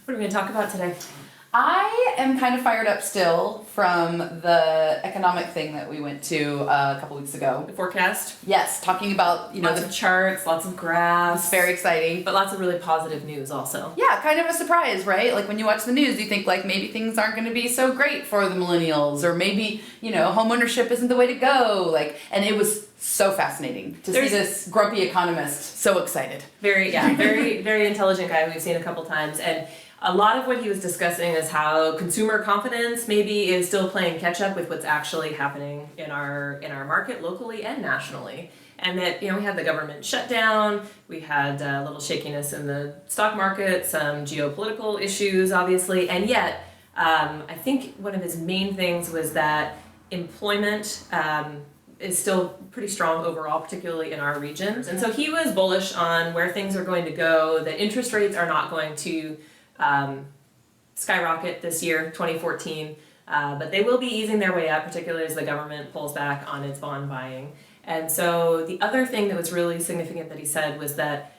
What are we going to talk about today? I am kind of fired up still from the economic thing that we went to a couple weeks ago. The forecast? Yes, talking about, lots of charts, lots of graphs. It's very exciting. But lots of really positive news also. Yeah, kind of a surprise, right? Like when you watch the news, you think like maybe things aren't going to be so great for the millennials, or maybe, home ownership isn't the way to go. And it was so fascinating to see this grumpy economist so excited. Very, very intelligent guy we've seen a couple times. And a lot of what he was discussing is how consumer confidence maybe is still playing catch up with what's actually happening in our market locally and nationally. And that, we had the government shutdown, we had a little shakiness in the stock market, some geopolitical issues, obviously, and yet I think one of his main things was that employment is still pretty strong overall, particularly in our regions. And so he was bullish on where things are going to go, that interest rates are not going to skyrocket this year, 2014, but they will be easing their way up, particularly as the government pulls back on its bond buying. And so the other thing that was really significant that he said was that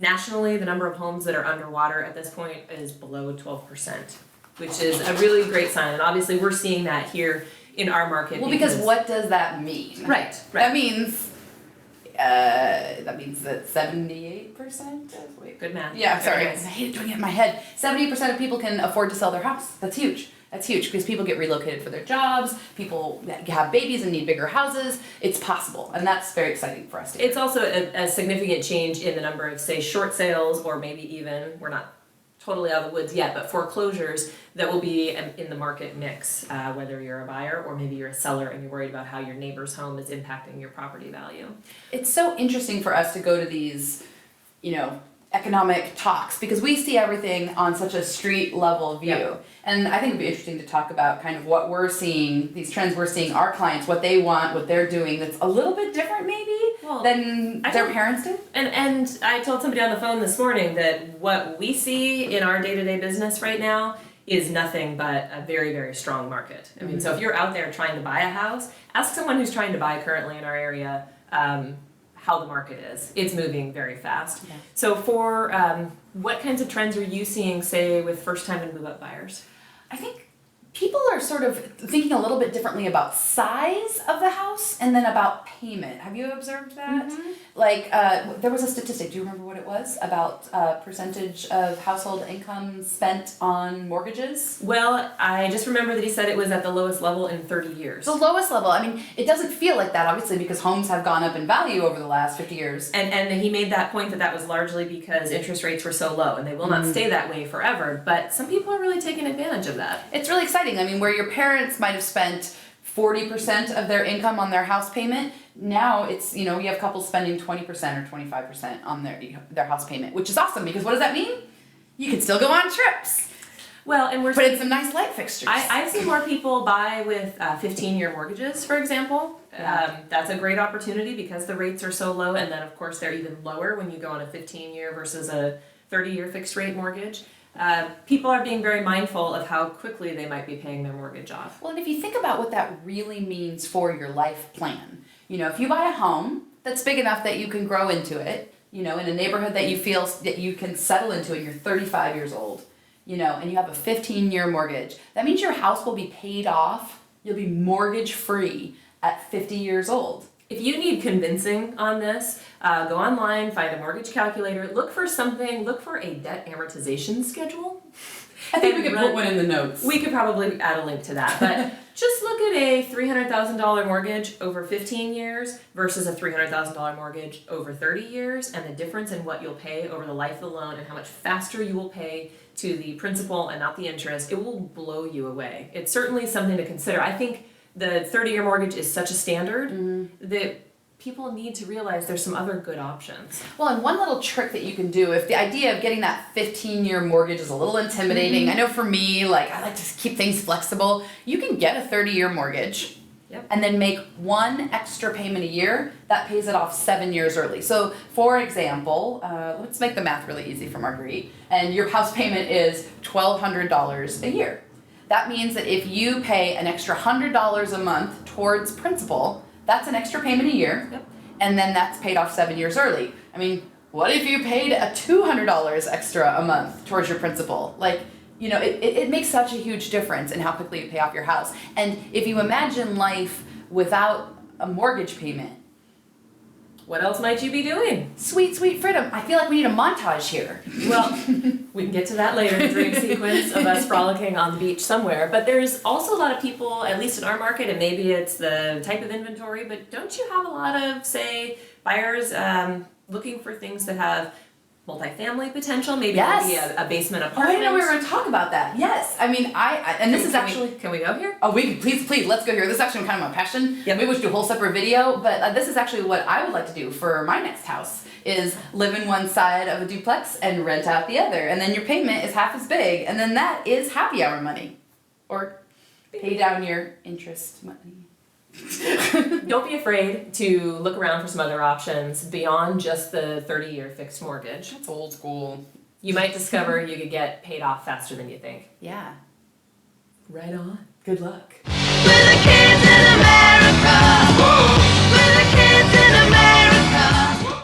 nationally, the number of homes that are underwater at this point is below 12%, which is a really great sign. And obviously we're seeing that here in our market. Well, because what does that mean? Right. That means that 78% of, wait. Good math. Yeah, sorry. I hate doing it in my head. 70% of people can afford to sell their house. That's huge. That's huge because people get relocated for their jobs. People have babies and need bigger houses. It's possible, and that's very exciting for us to hear. It's also a significant change in the number of, say, short sales, or maybe even, we're not totally out of the woods yet, but foreclosures that will be in the market mix, whether you're a buyer or maybe you're a seller and you're worried about how your neighbor's home is impacting your property value. It's so interesting for us to go to these, economic talks because we see everything on such a street level view. Yep. And I think it'd be interesting to talk about kind of what we're seeing, these trends we're seeing, our clients, what they want, what they're doing that's a little bit different maybe than their parents did. And I told somebody on the phone this morning that what we see in our day-to-day business right now is nothing but a very, very strong market. I mean, so if you're out there trying to buy a house, ask someone who's trying to buy currently in our area how the market is. It's moving very fast. Yeah. So for what kinds of trends are you seeing, say, with first-time and move-up buyers? I think people are sort of thinking a little bit differently about size of the house and then about payment. Have you observed that? Mm-hmm. There was a statistic, do you remember what it was, about percentage of household income spent on mortgages? Well, I just remember that he said it was at the lowest level in 30 years. The lowest level. I mean, it doesn't feel like that, obviously, because homes have gone up in value over the last 50 years. And he made that point that was largely because interest rates were so low, and they will not stay that way forever. But some people are really taking advantage of that. It's really exciting. I mean, where your parents might have spent 40% of their income on their house payment, now it's, you have couples spending 20% or 25% on their house payment, which is awesome because what does that mean? You can still go on trips. Well, and we're put in some nice light fixtures. I've seen more people buy with 15-year mortgages, for example. Yeah. That's a great opportunity because the rates are so low, and then of course they're even lower when you go on a 15-year versus a 30-year fixed rate mortgage. People are being very mindful of how quickly they might be paying their mortgage off. Well, and if you think about what that really means for your life plan, if you buy a home that's big enough that you can grow into it, in a neighborhood that you feel that you can settle into and you're 35 years old, and you have a 15-year mortgage, that means your house will be paid off, you'll be mortgage free at 50 years old. If you need convincing on this, go online, find a mortgage calculator, look for a debt amortization schedule. I think we could put one in the notes. We could probably add a link to that, but just look at a $300,000 mortgage over 15 years versus a $300,000 mortgage over 30 years, and the difference in what you'll pay over the life of the loan and how much faster you will pay to the principal and not the interest. It will blow you away. It's certainly something to consider. I think the 30-year mortgage is such a standard that people need to realize there's some other good options. Well, and one little trick that you can do, if the idea of getting that 15-year mortgage is a little intimidating, I know for me, I like to keep things flexible, you can get a 30-year mortgage and then make one extra payment a year that pays it off 7 years early. So, for example, let's make the math really easy for Marguerite, and your house payment is $1,200 a year. That means that if you pay an extra $100 a month towards principal, that's an extra payment a year, and then that's paid off 7 years early. I mean, What if you paid a $200 extra a month towards your principal? Like, you know, it makes such a huge difference in how quickly you pay off your house. And if you imagine life without a mortgage payment, what else might you be doing? Sweet, sweet freedom. I feel like we need a montage here. Well, we can get to that later, the dream sequence of us frolicking on the beach somewhere. But there's also a lot of people, at least in our market, and maybe it's the type of inventory, but don't you have a lot of, say, buyers looking for things that have multifamily potential? Maybe Yes. maybe a basement Oh, I apartment. didn't know we were going to talk about that. Yes. I mean, and this is actually... Can we go here? Oh, please, let's go here. This is actually kind of my passion. Yep. Maybe we should do a whole separate video, but this is actually what I would like to do for my next house, is live in one side of a duplex and rent out the other. And then your payment is half as big, and then that is happy hour money. Or pay down your interest money. Don't be afraid to look around for some other options beyond just the 30-year fixed mortgage. That's old school. You might discover you could get paid off faster than you think. Yeah. Right on. Good luck.